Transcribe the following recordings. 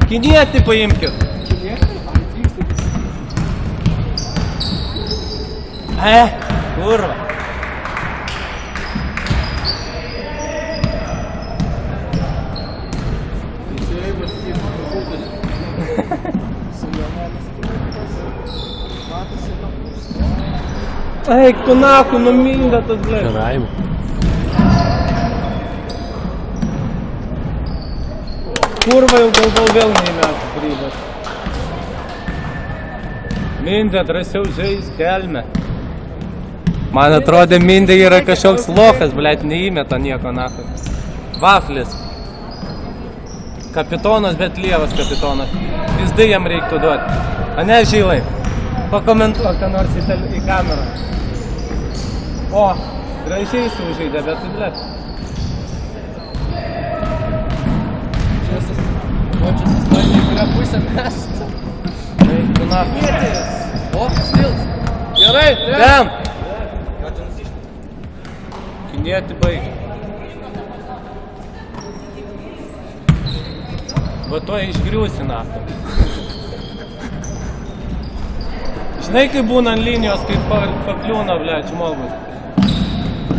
Кінети поїмків. Курва. Ей, конаку, ну мінда тут, блядь. Граємо. Курва и долбел не мяч, прибас. Minda drąsiau žaist kelme. Man atrodė, Minda yra kažkoks lochas, blėt, neįmeta nieko nafai. Vaflis. Kapitonas, bet lievas kapitonas. Pizdai jam reiktų duoti. A ne, Žilai? Pakomentuok, ką nors į kamerą. O, gražiai sužaidė, bet tai blėt. Čia sustoji į kurią pusę mest. Eik, tu nafai. O, stils. Gerai, Ten! Kinėti baigi. Va to išgriūsi nafai. Žinai, kai būna ant linijos, kai pakliūna, blėt, žmogus.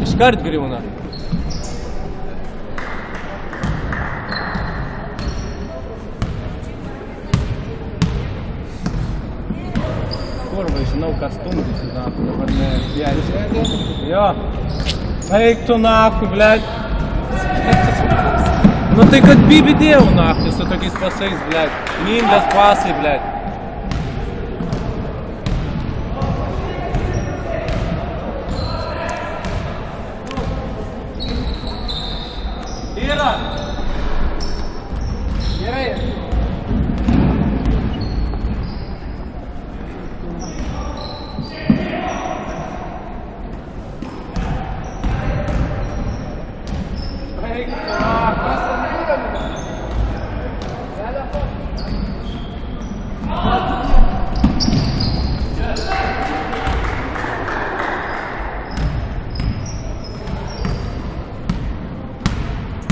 Iškart griūna. Kurva, žinau, kas stumdysi, nafai, dabar ne spjėsi. Jo. Eik tu nafai, blėt. Nu tai kad bibi dėjau nafai su tokiais pasais, blėt. Mindės pasai, blėt. Yra! Gerai.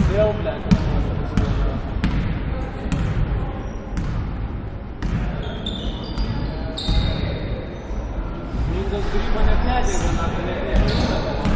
Vėl, blėt. Mindas grįbo net nedėgė, nafai, net nedėgė.